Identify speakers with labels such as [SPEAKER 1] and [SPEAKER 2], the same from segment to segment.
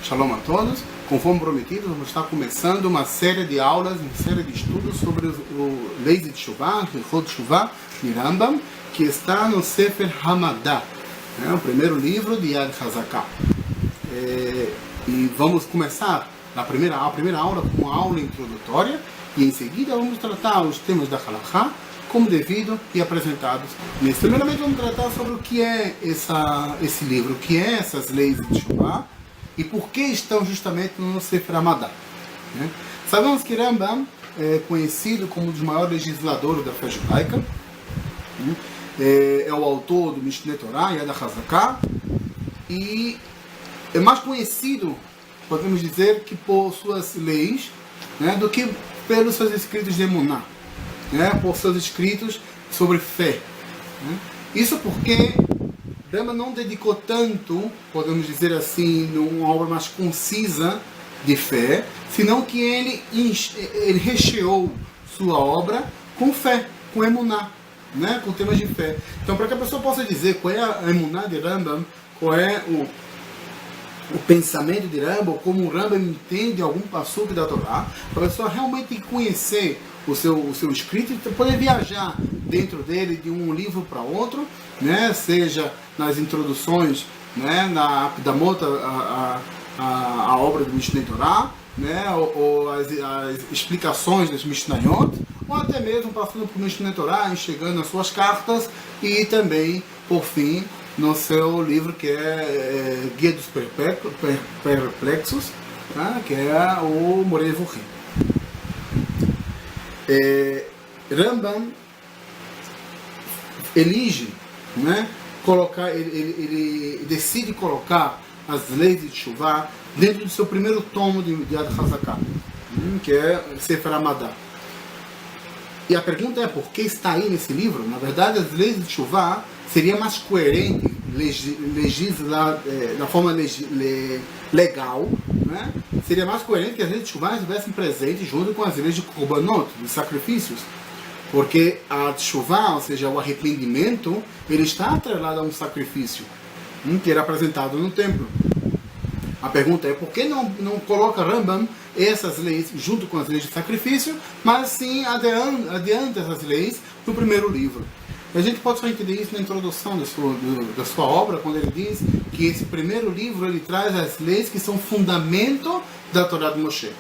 [SPEAKER 1] Shalom a todos. Conforme prometido, vamos estar começando uma série de aulas, uma série de estudos sobre o Leis de Teshuvah, Hilchot Teshuvah, de Rambam, que está no Sefer Hamadá, o primeiro livro de Yad Hazaká. E vamos começar a primeira aula com uma aula introdutória, e em seguida vamos tratar os temas da Halachá, como devido e apresentados. Primeiramente vamos tratar sobre o que é esse livro, o que é essas leis de Teshuvah e por que estão justamente no Sefer Hamadá. Sabemos que Rambam é conhecido como um dos maiores legisladores da fé judaica, é o autor do Mishneh Torah, Yad Hazaká, e é mais conhecido, podemos dizer, que por suas leis, do que pelos seus escritos de Emuná, por seus escritos sobre fé. Isso porque Rambam não dedicou tanto, podemos dizer assim, numa obra mais concisa de fé, senão que ele recheou sua obra com fé, com Emuná, com temas de fé. Então, para que a pessoa possa dizer qual é a Emuná de Rambam, qual é o pensamento de Rambam, como o Rambam entende algum passuque da Torá, para a pessoa realmente conhecer o seu escrito e poder viajar dentro dele de um livro para outro, seja nas introduções, na Damota, a obra do Mishneh Torah, ou as explicações das Mishnayot, ou até mesmo passando por Mishneh Torah e chegando nas suas cartas, e também, por fim, no seu livro que é Guia dos Perplexos, que é o Moreh Nevuchim. Rambam elige, ele decide colocar as leis de Teshuvah dentro do seu primeiro tomo de Yad Hazaká, que é Sefer Hamadá. E a pergunta é, por que está aí nesse livro? Na verdade, as leis de Teshuvah seria mais coerente legislar da forma legal, seria mais coerente que as leis de Teshuvah estivessem presentes junto com as leis de Korbanot, de sacrifícios, porque a Teshuvah, ou seja, o arrependimento, ele está atrelado a um sacrifício que era apresentado no templo. A pergunta é, por que não coloca Rambam essas leis junto com as leis de sacrifício, mas sim adianta essas leis no primeiro livro? A gente pode só entender isso na introdução da sua obra, quando ele diz que esse primeiro livro ele traz as leis que são fundamento da Torá de Moshe.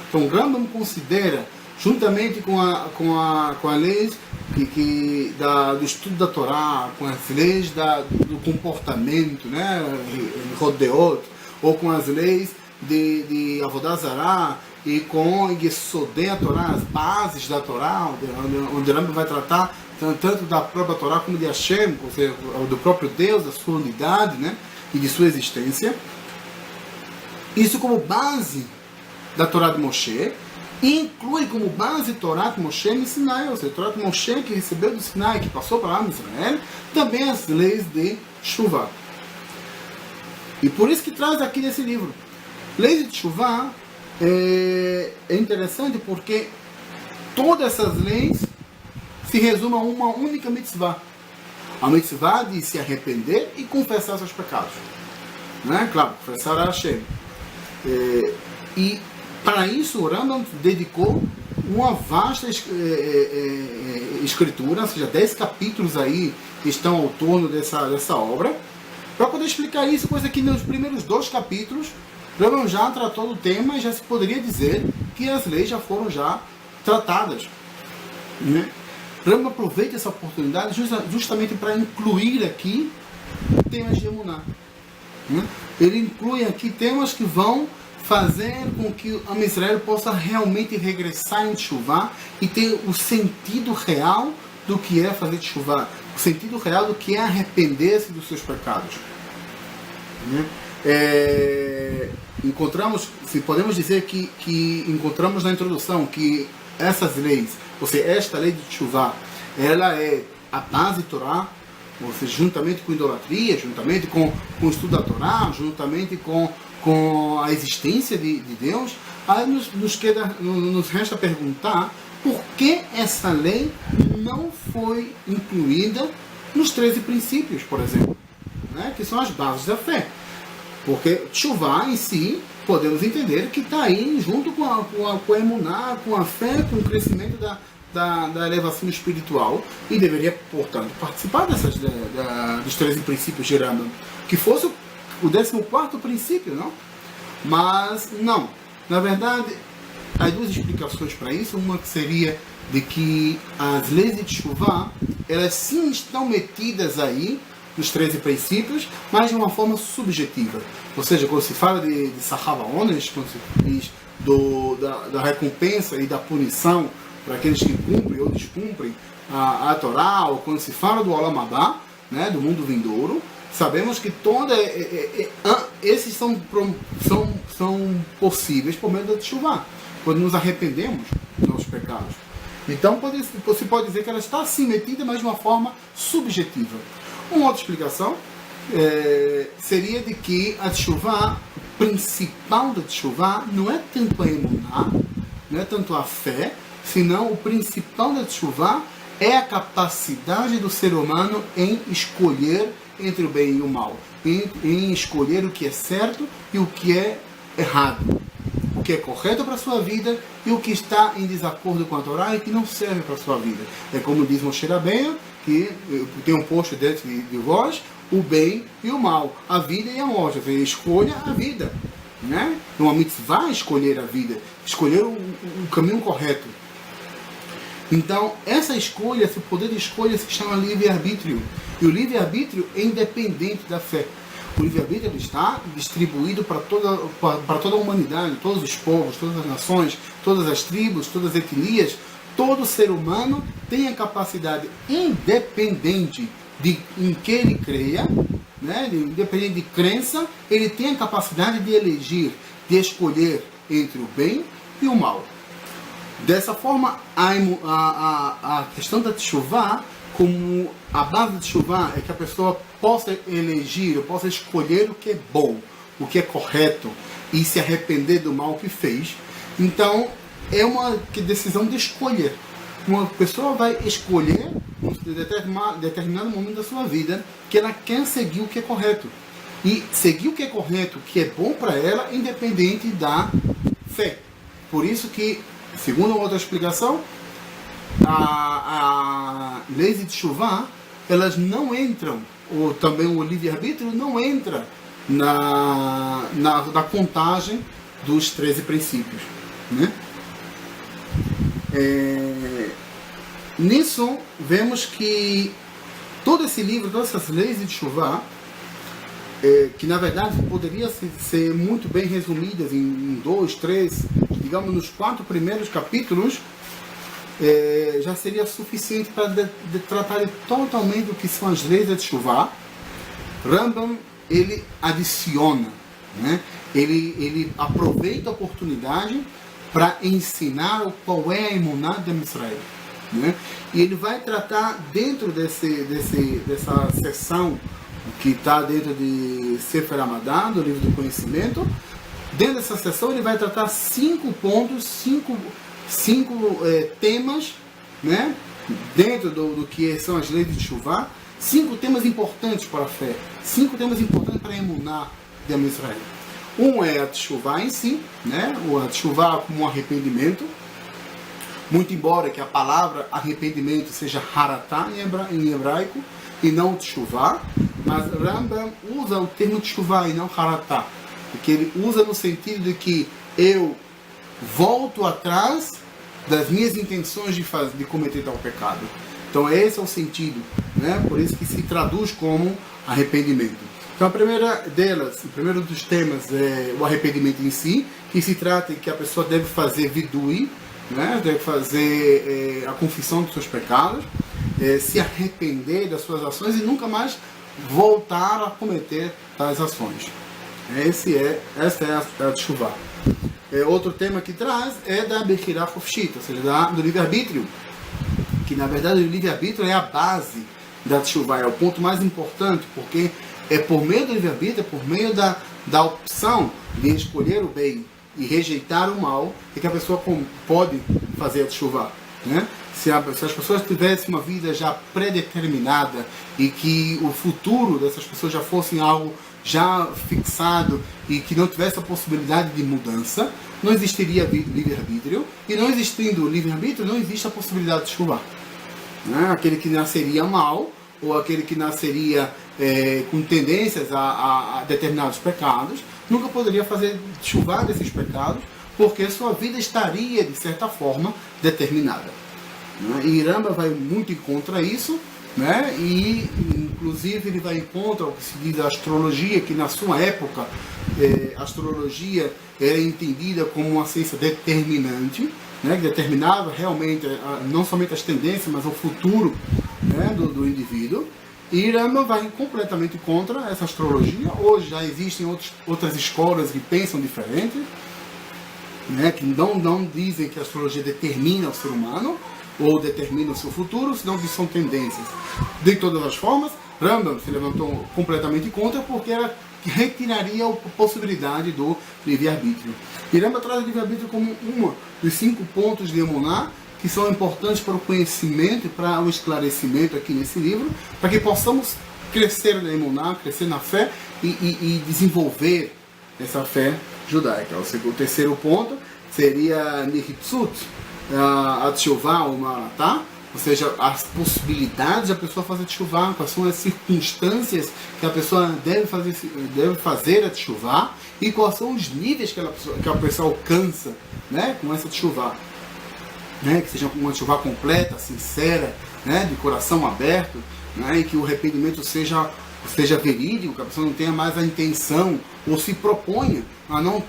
[SPEAKER 1] Então, Rambam considera, juntamente com a lei do estudo da Torá, com as leis do comportamento, Rodeot, ou com as leis de Avodah Zará, e com Yesodei a Torá, as bases da Torá, onde Rambam vai tratar tanto da própria Torá como de Hashem, ou seja, do próprio Deus, da sua unidade, e de sua existência. Isso como base da Torá de Moshe, e inclui como base Torá de Moshe no Sinai, ou seja, Torá de Moshe que recebeu do Sinai, que passou para lá no Israel, também as leis de Teshuvah. E por isso que traz aqui nesse livro. Leis de Teshuvah é interessante porque todas essas leis se resumem a uma única mitzvah. A mitzvah de se arrepender e confessar seus pecados. Claro, confessar a Hashem. E para isso o Rambam dedicou uma vasta escritura, ou seja, 10 capítulos aí estão ao torno dessa obra, para poder explicar isso, coisa que nos primeiros 2 capítulos Rambam já tratou do tema e já se poderia dizer que as leis já foram tratadas. Rambam aproveita essa oportunidade justamente para incluir aqui temas de Emuná. Ele inclui aqui temas que vão fazer com que a Israel possa realmente regressar em Teshuvah e ter o sentido real do que é fazer Teshuvah, o sentido real do que é arrepender-se dos seus pecados. Podemos dizer que encontramos na introdução que essas leis, ou seja, esta lei de Teshuvah, ela é a base Torá, ou seja, juntamente com idolatria, juntamente com o estudo da Torá, juntamente com a existência de Deus. Aí nos resta perguntar por que essa lei não foi incluída nos 13 princípios, por exemplo, que são as bases da fé. Porque tshuva em si, podemos entender que está aí junto com a emuná, com a fé, com o crescimento da elevação espiritual, e deveria, portanto, participar dos 13 princípios de Rambam, que fosse o 14º princípio, não? Mas não. Na verdade, há duas explicações para isso. Uma que seria de que as leis de tshuva, elas sim estão metidas aí nos 13 princípios, mas de uma forma subjetiva. Ou seja, quando se fala de Sahava Onesh, quando se diz da recompensa e da punição para aqueles que cumprem ou descumprem a Torá, ou quando se fala do Olam Haba, né, do mundo vindouro, sabemos que esses são possíveis por meio da tshuva, quando nos arrependemos dos nossos pecados. Então você pode dizer que ela está assim metida, mas de uma forma subjetiva. Uma outra explicação seria de que a tshuva, o principal da tshuva, não é tanto a emuná, não é tanto a fé, senão o principal da tshuva é a capacidade do ser humano em escolher entre o bem e o mal, em escolher o que é certo e o que é errado, o que é correto para a sua vida e o que está em desacordo com a Torá e que não serve para a sua vida. É como diz Moshe Rabbeinu, que tem um posto dentro de vós, o bem e o mal, a vida e a morte. Ou seja, escolha a vida, né? É uma mitzvah escolher a vida, escolher o caminho correto. Então, essa escolha, esse poder de escolha se chama livre-arbítrio. E o livre-arbítrio é independente da fé. O livre-arbítrio está distribuído para toda a humanidade, todos os povos, todas as nações, todas as tribos, todas as etnias. Todo ser humano tem a capacidade, independente em que ele creia, né? Independente de crença, ele tem a capacidade de elegir, de escolher entre o bem e o mal. Dessa forma, a questão da tshuva, como a base da tshuva é que a pessoa possa elegir, possa escolher o que é bom, o que é correto e se arrepender do mal que fez. Então, é uma decisão de escolher. Uma pessoa vai escolher em determinado momento da sua vida que ela quer seguir o que é correto. E seguir o que é correto, o que é bom para ela, independente da fé. Por isso que, segundo outra explicação, a leis de tshuva, elas não entram, ou também o livre-arbítrio não entra na contagem dos 13 princípios, né? Nisso, vemos que todo esse livro, todas essas leis de tshuva, que na verdade poderiam ser muito bem resumidas em 2, 3, digamos nos 4 primeiros capítulos, já seria suficiente para tratar totalmente do que são as leis de tshuva. Rambam, ele adiciona, né? Ele aproveita a oportunidade para ensinar qual é a emuná de Israel, né? E ele vai tratar dentro dessa seção que está dentro de Sefer Hamadá, do livro do conhecimento. Dentro dessa seção ele vai tratar 5 pontos, 5 temas, né? Dentro do que são as leis de tshuva, 5 temas importantes para a fé, 5 temas importantes para a emuná de Israel. Um é a tshuva em si, né? A tshuva como um arrependimento, muito embora que a palavra arrependimento seja haratá em hebraico e não tshuva, mas Rambam usa o termo tshuva e não haratá, porque ele usa no sentido de que eu volto atrás das minhas intenções de cometer tal pecado. Então esse é o sentido, né? Por isso que se traduz como arrependimento. Então a primeira delas, o primeiro dos temas é o arrependimento em si, que se trata de que a pessoa deve fazer vidui, né? Deve fazer a confissão dos seus pecados, se arrepender das suas ações e nunca mais voltar a cometer tais ações. Essa é a tshuva. Outro tema que traz é da Bechirá Chofshit, ou seja, do livre-arbítrio, que na verdade o livre-arbítrio é a base da tshuva, é o ponto mais importante, porque é por meio do livre-arbítrio, é por meio da opção de escolher o bem e rejeitar o mal, é que a pessoa pode fazer a tshuva. né? Se as pessoas tivessem uma vida já predeterminada e que o futuro dessas pessoas já fosse algo já fixado e que não tivesse a possibilidade de mudança, não existiria livre-arbítrio, e não existindo livre-arbítrio, não existe a possibilidade de chuvar. Né? Aquele que nasceria mal, ou aquele que nasceria com tendências a determinados pecados, nunca poderia fazer chuvar desses pecados, porque sua vida estaria, de certa forma, determinada. Né? E Ramba vai muito contra isso, né? E inclusive ele vai em contra o que se diz a astrologia, que na sua época a astrologia era entendida como uma ciência determinante, né? Que determinava realmente não somente as tendências, mas o futuro, né? do indivíduo. E Ramba vai completamente contra essa astrologia. Hoje já existem outras escolas que pensam diferente, né? Que não dizem que a astrologia determina o ser humano ou determina o seu futuro, senão que são tendências. De todas as formas, Rambam se levantou completamente contra, porque ela retiraria a possibilidade do livre-arbítrio. E Rambam traz o livre-arbítrio como um dos 5 pontos de Emuná que são importantes para o conhecimento e para o esclarecimento aqui nesse livro, para que possamos crescer na Emuná, crescer na fé e desenvolver essa fé judaica. O terceiro ponto seria Nihitzut, a teshuvá ou maratá, ou seja, as possibilidades da pessoa fazer teshuvá, quais são as circunstâncias que a pessoa deve fazer a teshuvá e quais são os níveis que a pessoa alcança, né, com essa teshuvá, né, que seja uma teshuvá completa, sincera, né, de coração aberto, né, e que o arrependimento seja verídico, que a pessoa não tenha mais a intenção ou se proponha a não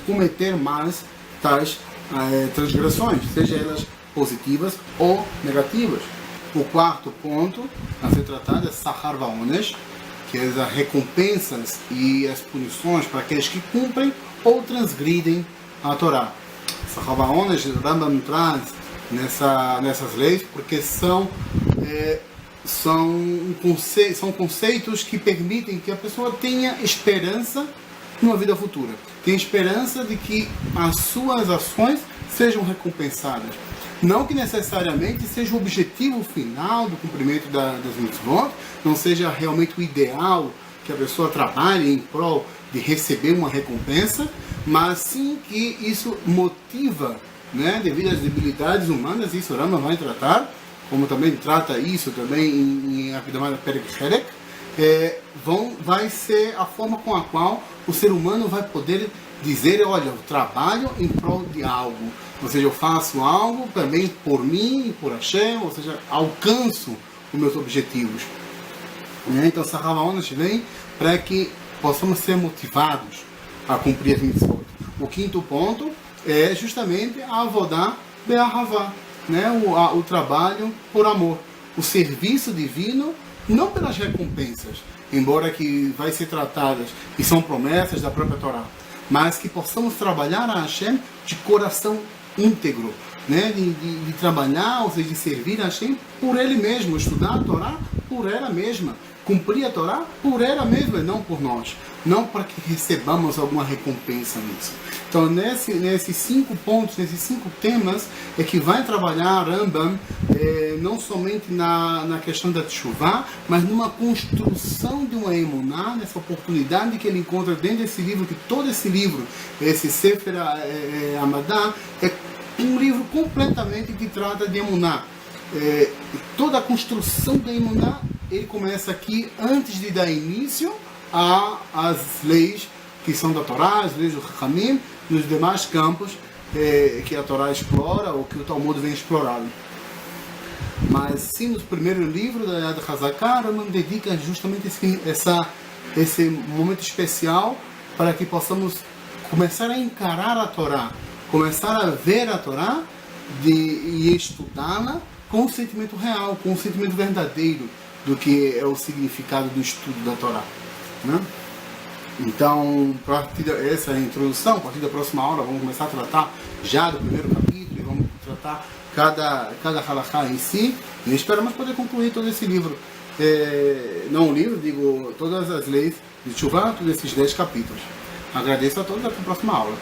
[SPEAKER 1] cometer mais tais transgressões, seja elas positivas ou negativas. O quarto ponto a ser tratado é Sahar Vaonesh, que é as recompensas e as punições para aqueles que cumprem ou transgridem a Torá. Sahar Vaonesh, Rambam traz nessas leis, porque são conceitos que permitem que a pessoa tenha esperança numa vida futura. Tem esperança de que as suas ações sejam recompensadas. Não que necessariamente seja o objetivo final do cumprimento das mitzvot, não seja realmente o ideal que a pessoa trabalhe em prol de receber uma recompensa, mas sim que isso motiva, né, devido às debilidades humanas, isso o Rambam vai tratar, como também trata isso também em Akdamah Perek Cherek, vai ser a forma com a qual o ser humano vai poder dizer, olha, eu trabalho em prol de algo, ou seja, eu faço algo também por mim, por Hashem, ou seja, alcanço os meus objetivos. Então, Sahar Vaonesh vem para que possamos ser motivados a cumprir as mitzvot. O quinto ponto é justamente a Avodah Be'ahavá, né? O trabalho por amor, o serviço divino, não pelas recompensas, embora que vai ser tratadas e são promessas da própria Torá, mas que possamos trabalhar a Hashem de coração íntegro, né? de trabalhar, ou seja, de servir a Hashem por Ele mesmo, estudar a Torá por ela mesma, cumprir a Torá por ela mesma e não por nós, não para que recebamos alguma recompensa nisso. Então, nesses 5 pontos, nesses 5 temas, é que vai trabalhar Rambam, não somente na questão da teshuvá, mas numa construção de uma emuná, nessa oportunidade que ele encontra dentro desse livro, que todo esse livro, esse Sefer Amadá, é um livro completamente que trata de emuná. Toda a construção da emuná, ele começa aqui antes de dar início às leis que são da Torá, as leis do Chachamim, nos demais campos que a Torá explora ou que o Talmud vem explorando. Mas sim, no primeiro livro da Yad Hazaká, Rambam dedica justamente esse momento especial para que possamos começar a encarar a Torá, começar a ver a Torá e estudá-la com o sentimento real, com o sentimento verdadeiro do que é o significado do estudo da Torá, né? Então, essa é a introdução. A partir da próxima aula vamos começar a tratar já do primeiro capítulo e vamos tratar cada halachá em si, e esperamos poder concluir todo esse livro, não o livro, digo, todas as leis de Teshuvá, todos esses 10 capítulos. Agradeço a todos, até a próxima aula.